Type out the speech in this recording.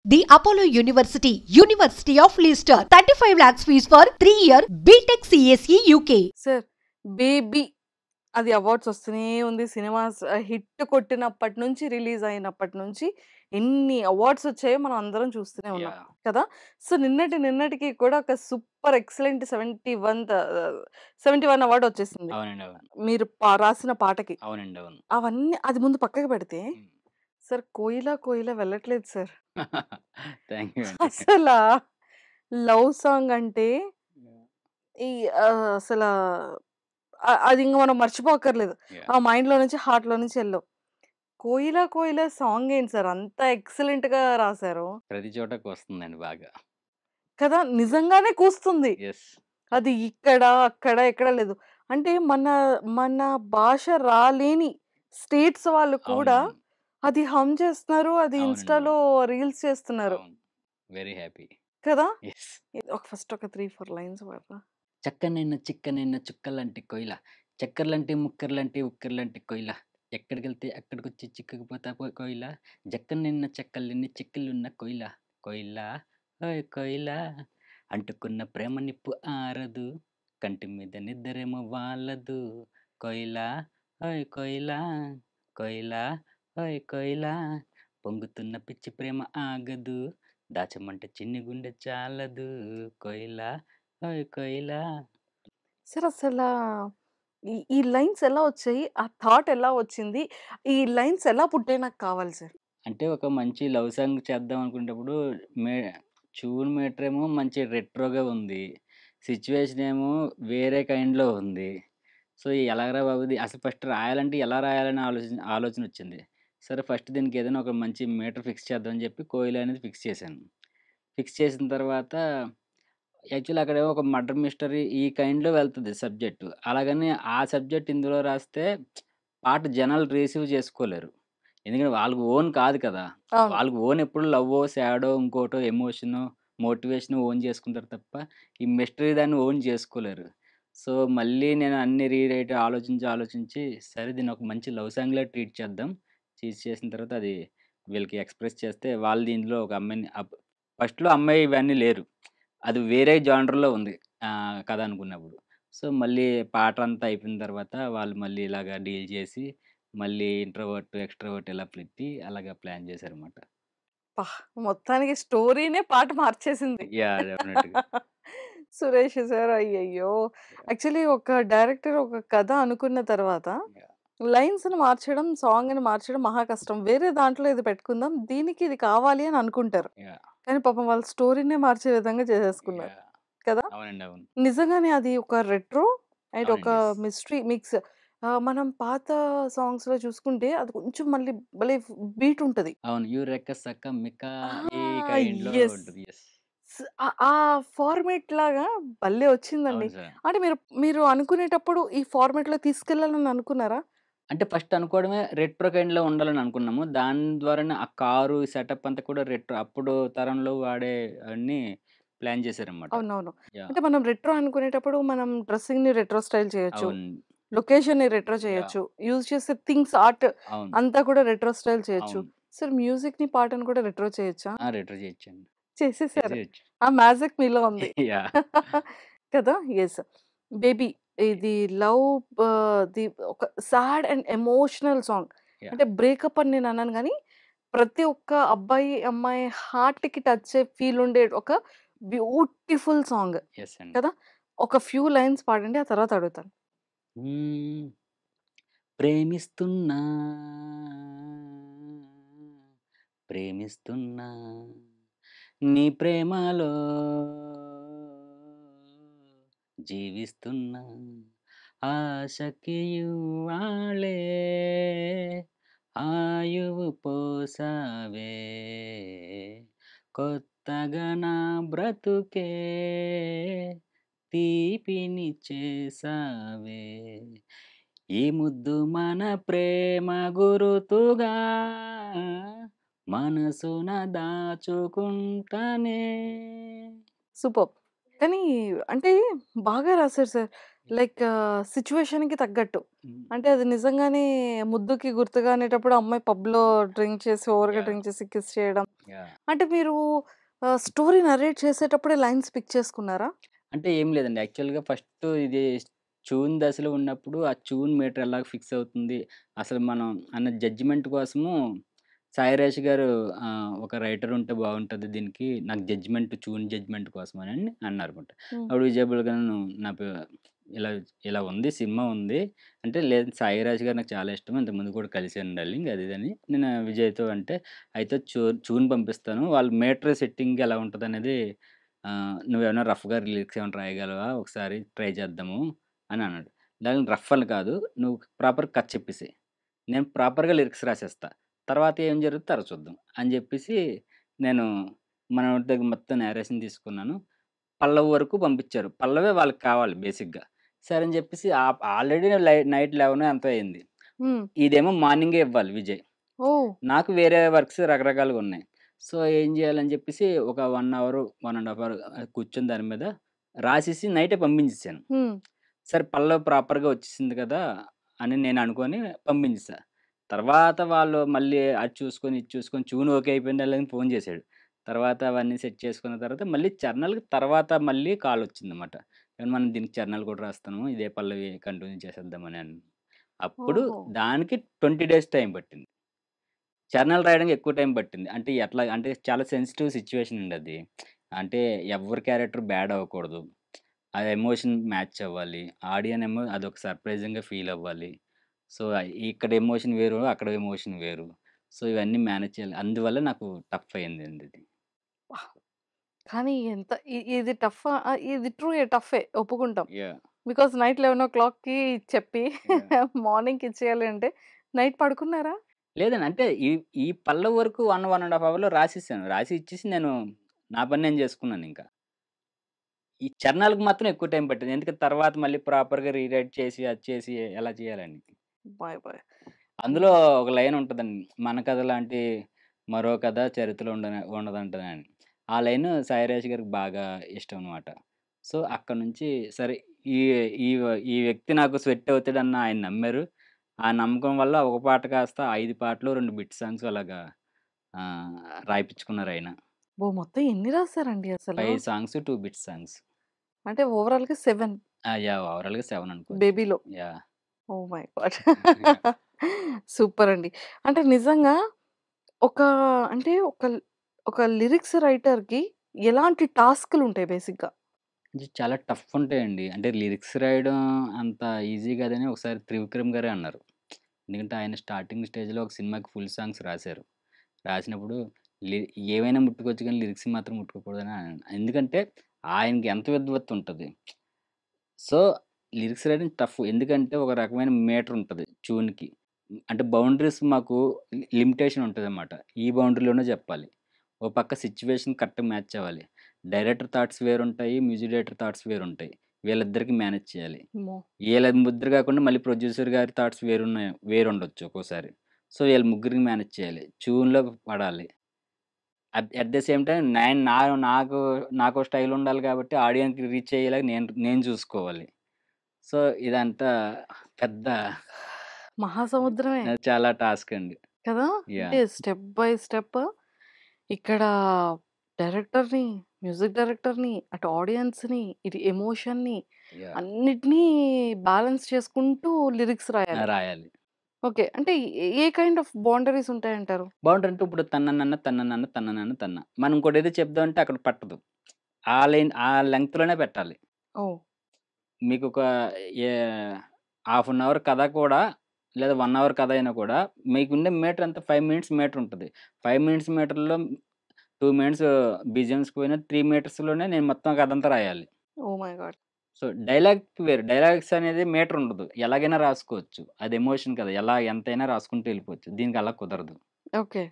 The Apollo University, University of Leicester, 35 lakhs fees for 3-year BTech CSE UK. Sir 'baby' అది awards వస్తూనే ఉంది. Cinemas hit కొట్టినప్పటి నుంచి, release అయినప్పటి నుంచి ఎన్ని అవార్డ్స్ వచ్చాయో మనం అందరం చూస్తూనే ఉన్నాం యాహ్! కదా! సో, నిన్నటికి కూడా ఒక సూపర్ ఎక్సలెంట్ 71 అవార్డ్ వచ్చేసింది. అవునండి. అవును. మీరు రాసిన పాటకి. అవునండి. అవును. అవన్నీ అది ముందు పక్కకు పెడితే, హ్మ్. సార్ 'కోయిలా వెళ్ళట్లేదు సార్. థాంక్ యూ అండి. అసలా లవ్ సాంగ్ అంటే యాహ్! ఈ అసలా అది ఇంక మనం మర్చిపోక్కర్లేదు. యాహ్! ఆ మైండ్‌లో నుంచి, హార్ట్‌లో నుంచి ఎళ్ళవు. 'కోయిలా సాంగ్' ఏంటి సార్ అంత ఎక్సలెంట్‌గా రాసారు. ప్రతి చోటకి వస్తుందండి బాగా. కదా! నిజంగానే కూస్తుంది. యెస్. అది ఇక్కడ, అక్కడ, ఎక్కడ లేదు. అంటే మన భాష రాలేని స్టేట్స్ వాళ్ళు కూడా అవునవును. అది హమ్ చేస్తున్నారు. అది అవునండి. ఇన్‌స్టాలో అవును. రీల్స్ చేస్తున్నారు. అవును. Very happy. కదా! యెస్. ఫస్ట్ ఒక 3, 4 లైన్స్ పాడరా? చక్కనైన చిక్కనైన చుక్కలంటి కోయిల, చక్కర్లంటి ముక్కర్లంటి ఉక్కర్లంటి కోయిల, ఎక్కడికెళ్తే అక్కడికొచ్చి చిక్కుకుపోతా కోయిల, జక్కనైన చెక్కలెన్ని చిక్కులున్న కోయిల, కోయిల ఓయ్ కోయిల, అంటుకున్న ప్రేమ నిప్పు ఆరదు, కంటి మీద నిద్దరేమో వాలదు, కోయిల ఓయ్ కోయిల, కోయిల ఓయ్ కోయిల, పొంగుతున్న పిచ్చి ప్రేమ ఆగదు, దాచమంటే చిన్ని గుండె చాలదు, కోయిల ఓయ్ కోయిలా. సార్ అసలా ఈ లైన్స్ ఎలా వచ్చాయి? ఆ థాట్ ఎలా వచ్చింది? ఈ లైన్స్ ఎలా పుట్టాయి నాకు కావాలి సార్. అంటే ఒక మంచి లవ్ సాంగ్ చేద్దాం అనుకునేటప్పుడు మే ట్యూన్ మీటర్ ఏమో మంచి రెట్రోగా ఉంది. సిట్యుయేషన్ ఏమో వేరే కైండ్‌లో ఉంది. సో, ఎలాగరా బాబు! ఇది అసలు ఫస్ట్ రాయాలంటే ఎలా రాయాలని ఆలోచనొచ్చింది. సరే ఫస్ట్ దీనికి ఏదైనా ఒక మంచి మీటర్ ఫిక్స్ చేద్దాం అని చెప్పి కోయిల్ అనేది ఫిక్స్ చేశాను. ఫిక్స్ చేసిన తర్వాత యాక్చువల్లీ అక్కడేమో ఒక మర్డర్ మిస్టరీ ఈ కైండ్‌లో వెళ్తది సబ్జెక్టు. అలాగని ఆ సబ్జెక్ట్ ఇందులో రాస్తే పాట జనాలు రిసీవ్ చేసుకోలేరు. ఎందుకంటే వాళ్ళకి ఓన్ కాదు కదా! అవును. వాళ్ళకి ఓన్ ఎప్పుడు లవ్వో, సాడో, ఇంకోటో ఎమోషనో, మోటివేషనో ఓన్ చేసుకుంటారు తప్ప, ఈ మిస్టరీ దాన్ని ఓన్ చేసుకోలేరు. సో, మళ్ళీ నేను అన్ని రీరైట్ ఆలోచించి, సరే దీన్ని ఒక మంచి లవ్ సాంగ్‌లా ట్రీట్ చేద్దాం. చేసిన తర్వాత అది వీళ్ళకి ఎక్స్‌ప్రెస్ చేస్తే వాళ్ళు దీనిలో ఒక అమ్మాయిని ఫస్ట్‌లో అమ్మాయి ఇవన్నీ లేరు. అది వేరే జానర్‌లో ఉంది. కథ అనుకున్నప్పుడు. సో, మళ్ళీ పాటంతా అయిపోయిన తర్వాత వాళ్ళు మళ్ళీ ఇలాగ డీల్ చేసి, మళ్ళీ ఇంట్రోవర్ట్, ఎక్స్‌ట్రోవర్ట్ ఇలా పెట్టి అలాగా ప్లాన్ చేశారన్నమాట. అబ్బా! మొత్తానికి స్టోరీనే పాట మార్చేసింది. యాహ్! డెఫినెట్‌గా. సురేష్ సార్ అయ్యయ్యో! యాహ్! యాక్చువల్లీ ఒక డైరెక్టర్ ఒక కథ అనుకున్న తర్వాత యాహ్! లైన్స్‌ని మార్చడం, సాంగ్‌ని మార్చడం మహా కష్టం. వేరే దాంట్లో ఇది పెట్టుకుందాం. దీనికి ఇది కావాలి అని అనుకుంటారు. యాహ్! కానీ పాపం వాళ్ళు స్టోరీనే మార్చే విధంగా చేసేసుకున్నారు. యాహ్! కదా! అవునండి. అవును. నిజంగానే అది ఒక రెట్రో అండ్ ఒక అవునండి. యెస్. Mystery mix. మనం పాత సాంగ్స్‌లో చూసుకుంటే అది కొంచెం మళ్ళీ భలే బీట్ ఉంటది. అవును. 'యూరెక్క సకమిక' ఈ ఆ! కైండ్‌లో యెస్. ఉంటది. యెస్. ఆ ఫార్మాట్ లాగా భలే వచ్చిందండి. అవును సార్. అంటే మీరు మీరు అనుకునేటప్పుడు ఈ ఫార్మాట్‌లో తీసుకెళ్ళాలని అనుకున్నారా? అంటే ఫస్ట్ అనుకోవడమే రెట్రో కైండ్‌లో ఉండాలని అనుకున్నాము. దాని ద్వారానే ఆ కారు సెటప్ అంతా కూడా రెట్రో అప్పుడు తరంలో వాడే అన్నీ ప్లాన్ చేశారన్నమాట. అవునవును. యాహ్! అంటే మనం రెట్రో అనుకునేటప్పుడు మనం డ్రెస్సింగ్‌ని రెట్రో స్టైల్ చేయొచ్చు. అవును. లొకేషన్‌ని రెట్రో యాహ్! చేయొచ్చు. యూజ్ చేసే థింగ్స్ ఆర్ట్ అవును. అంతా కూడా రెట్రో స్టైల్ చేయొచ్చు. అవును. సార్ మ్యూజిక్‌ని, పాటని కూడా రెట్రో చేయొచ్చా? రెట్రో చేయొచ్చండి. చేసేసారు. చేసేయొచ్చు. ఆ మ్యాజిక్ మీలో ఉంది. యాహ్! కదా! యెస్. 'బేబీ' ఇది లవ్ ది ఒక sad and emotional song. Yeah! అంటే బ్రేకప్ అని నేను అనను గానీ, ప్రతి ఒక్క అబ్బాయి, అమ్మాయి హార్ట్‌కి టచ్ అయ్యే ఫీల్ ఉండే ఒక బ్యూటిఫుల్ సాంగ్ యెస్ అండి. కదా! ఒక ఫ్యూ లైన్స్ పాడండి. ఆ తర్వాత అడుగుతాను. హ్మ్. ప్రేమిస్తున్నా, ప్రేమిస్తున్నా నీ ప్రేమలో జీవిస్తున్నా ఆశకి ఇవ్వాళే ఆయువు పోసావే కొత్తగా నా బ్రతుకే తీపిని చేసావే ఈ ముద్దు మన ప్రేమ గురుతుగా మనసున దాచుకుంటనే. సూపర్బ్! కానీ అంటే బాగా రాసారు సార్. లైక్ సిట్యుయేషన్‌కి తగ్గట్టు. హ్మ్. అంటే అది నిజంగానే ముద్దుకి గుర్తుగా అనేటప్పుడు అమ్మాయి పబ్‌లో డ్రింక్ చేసి ఓవర్‌గా యాహ్! డ్రింక్ చేసి కిస్ చేయడం. యాహ్! అంటే మీరు స్టోరీ నరేట్ చేసేటప్పుడే లైన్స్ పిక్ చేసుకున్నారా? అంటే ఏం లేదండి. యాక్చువల్‌గా ఫస్ట్ ఇది ట్యూన్ దశలో ఉన్నప్పుడు ఆ ట్యూన్ మీటర్ ఎలాగ ఫిక్స్ అవుతుంది, అసలు మనం అన్న జడ్జిమెంట్ కోసము సాయిరాజ్ గారు ఒక రైటర్ ఉంటే బాగుంటది దీనికి. నాకు ట్యూన్ జడ్జిమెంట్ కోసం అని అన్నారన్నమాట. హ్మ్. అప్పుడు విజయ్ గారు నాకు ఇలా ఇలా ఉంది సినిమా ఉంది. అంటే లేదు సాయిరాజ్ గారు నాకు చాలా ఇష్టం. ఇంతకుముందు కూడా కలిసాను డార్లింగ్ అది ఇది అని నేను విజయ్‌తో అంటే, అయితే ట్యూన్ పంపిస్తాను. వాళ్ళ మీటర్ సెట్టింగ్ ఎలా ఉంటదనేది నువ్వేమైనా రఫ్‌గా లిరిక్స్ ఏమైనా రాయగలవా? ఒకసారి ట్రై చేద్దాము అని అన్నాడు. దానికి రఫ్ అని కాదు. నువ్వు ప్రాపర్ కథ చెప్పేసేయి. నేను ప్రాపర్‌గా లిరిక్స్ రాసేస్తా. తర్వాత ఏం జరుగుద్దో తర్వాత చూద్దాం అని జెప్పేసి నేను మనోడి దగ్గర మొత్తం నేరేషన్ తీసుకున్నాను. పల్లవి వరకు పంపించారు. పల్లవే వాళ్ళకి కావాలి బేసిక్‌గా. సరే అని జెప్పేసి ఆల్రెడీ నైట్ 11 ఎంతో అయింది. హ్మ్. ఇదేమో మార్నింగే ఇవ్వాలి విజయ్. ఓహ్! నాకు వేరే వర్క్స్ రకరకాలుగున్నాయి. సో, ఏం జేయాలని జెప్పేసి ఒక 1 అవర్, 1 ½ అవర్ కూర్చొని దాని మీద రాసేసి నైటే పంపించేసాను. హ్మ్. సరే పల్లవి ప్రాపర్‌గా వచ్చేసింది కదా! అని నేననుకోని పంపించేసా. తర్వాత వాళ్ళు మళ్ళీ అది చూసుకొని, ఇది చూసుకొని ట్యూన్ ఓకే అయిపోయిందా లేదా అని ఫోను చేసాడు. తర్వాత అవన్నీ సెట్ చేసుకున్న తర్వాత మళ్ళీ చరణాలకి తర్వాత మళ్ళీ కాలొచ్చిందన్నమాట. మనం దీనికి చరణాలు కూడా రాస్తాను. ఇదే పల్లవి కంటిన్యూ చేసేద్దామని అప్పుడు ఓహో! దానికి 20 డేస్ టైం పట్టింది. చరణాలు రాయడానికి ఎక్కువ టైం పట్టింది. అంటే ఎట్లా అంటే చాలా సెన్సిటివ్ సిట్యుయేషన్ అండి అది. అంటే ఎవ్వరి క్యారెక్టర్ బ్యాడ్ అవ్వకూడదు. ఆ ఎమోషన్ మ్యాచ్ అవ్వాలి. ఆడియన్ ఏమో అదొక సర్ప్రైజింగ్‌గా ఫీల్ అవ్వాలి. సో, ఇక్కడ ఎమోషన్ వేరు, అక్కడ ఎమోషన్ వేరు. సో, ఇవన్నీ మేనేజ్ చేయాలి. అందువల్ల నాకు టఫ్ అయిందండి ఇది. కానీ ఎంత ఇది టఫా? ఇది టఫే ఒప్పుకుంటాం. యాహ్! బికాజ్ నైట్ 11:00కి చెప్పి యాహ్! మార్నింగ్‌కి ఇచ్చేయాలి అంటే నైట్ పడుకున్నారా? లేదండి. అంటే ఈ పల్లవి వరకు 1, 1 ½ అవర్‌లో రాసేసాను. రాసి ఇచ్చేసి నేను నా పని నేను చేసుకున్నానింక. ఈ చరణాలకు మాత్రం ఎక్కువ టైం పట్టింది. ఎందుకంటే తర్వాత మళ్ళీ ప్రాపర్‌గా రీరైట్ చేసి, అది చేసి ఎలా చేయాలని. Bye bye. అందులో హ్మ్. ఒక లైన్ ఉంటదండి. 'మన కథ లాంటి మరో కథ చరిత్రలో ఉండదంటదని.' ఆ లైను సాయిరాజ్ గారికి బాగా ఇష్టం అనమాట. సో, అక్కడి నుంచి సరే ఈ ఈ ఈ వ్యక్తి నాకు స్వెట్ అవుతాడని ఆయన నమ్మారు. ఆ నమ్మకం వల్ల ఒక పాట కాస్త 5 పాటలు, 2 బిట్ సాంగ్స్ అలాగా ఆహ్, రాయిపిచ్చుకున్నారాయన. మొత్తం ఎన్ని రాసారండి అసలు? 5 సాంగ్స్, 2 బిట్ సాంగ్స్. అంటే ఓవరాల్‌గా 7 యాహ్! ఓవరాల్‌గా 7 అనుకోవచ్చు. 'బేబీలో'. Yeah! Oh my god! Super అండి. అంటే నిజంగా ఒక అంటే ఒక లిరిక్స్ రైటర్‌కి ఎలాంటి టాస్క్‌లుంటాయి బేసిక్‌గా? ఇది చాలా టఫ్ ఉంటాయండి. అంటే లిరిక్స్ రాయడం అంత ఈజీ కాదని ఒకసారి త్రివిక్రమ్ గారే అన్నారు. ఎందుకంటే ఆయన స్టార్టింగ్ స్టేజ్‌లో ఒక సినిమాకి ఫుల్ సాంగ్స్ రాశారు. రాసినప్పుడు లి ఏవైనా ముట్టుకోవచ్చు కానీ లిరిక్స్ మాత్రం ముట్టుకోకూడదని ఆయన ఎందుకంటే ఆయనకి ఎంత విద్వత్తు ఉంటది. సో, లిరిక్స్ రాయడం టఫ్. ఎందుకంటే ఒక రకమైన మీటర్ ఉంటది ట్యూన్‌కి. అంటే బౌండరీస్ మాకు లిమిటేషన్ ఉంటదన్నమాట. ఈ బౌండరీలోనే చెప్పాలి. ఓ పక్క సిట్యుయేషన్ కరెక్ట్‌గా మ్యాచ్ అవ్వాలి. డైరెక్టర్ థాట్స్ వేరుంటాయి. మ్యూజిక్ డైరెక్టర్ థాట్స్ వేరుంటాయి. వీళ్ళిద్దరికి మేనేజ్ చేయాలి. అమ్మో! ఈళ్ళ ముద్ర కాకుండా మళ్ళీ ప్రొడ్యూసర్ గారి థాట్స్ వేరుండొచ్చు ఒక్కోసారి. సో, వీళ్ళ ముగ్గురికి మేనేజ్ చేయాలి. ట్యూన్‌లో పడాలి. అట్ ద సేమ్ టైమ్ నేను నాకు నాకో స్టైల్ ఉండాలి కాబట్టి ఆడియన్స్‌కి రీచ్ అయ్యేలాగా నేను నేను చూసుకోవాలి. సో, ఇదంతా పెద్ద మహాసముద్రమే చాలా టాస్క్ అండి. కదా! అంటే యాహ్! స్టెప్ బై స్టెప్ ఇక్కడ డైరెక్టర్‌ని, మ్యూజిక్ డైరెక్టర్‌ని, అటు ఆడియన్స్‌ని, ఇటు ఎమోషన్‌ని యాహ్! అన్నిటిని బ్యాలెన్స్ చేసుకుంటూ లిరిక్స్ రాయాలి. రాయాలి. ఓకే. అంటే ఏ కైండ్ ఆఫ్ బౌండరీస్ ఉంటాయంటారు? బౌండరీ అంటే ఇప్పుడు తన్ననన్న, తన్ననన్న, తన్ననన్న, తన్న. మనం ఇంకోటేదో చెప్దామంటే అక్కడ పట్టదు. ఆ లెంగ్త్‌లోనే పెట్టాలి. ఓహ్! మీకొక ఏ హాఫ్ అన్ అవర్ కథ కూడా లేదా 1 అవర్ కథ అయినా కూడా మీకుండే మీటర్ ఎంత 5 మినిట్స్ మీటర్ ఉంటది. 5 మినిట్స్ మీటర్‌లో 2 మినిట్స్ బీజీఎమ్స్‌కి పోయినా 3 మీటర్స్‌లోనే నేను మొత్తం కథంతా రాయాలి. ఓహ్ మై గాడ్! సో, డైలాగ్‌కి వేరు. డైలాగ్స్ అనేది మీటర్ ఉండదు. ఎలాగైనా రాసుకోవచ్చు. అది ఎమోషన్ కదా! ఎంతైనా రాసుకుంటూ వెళ్ళిపోవచ్చు. దీనికి అలా కుదరదు. ఓకే.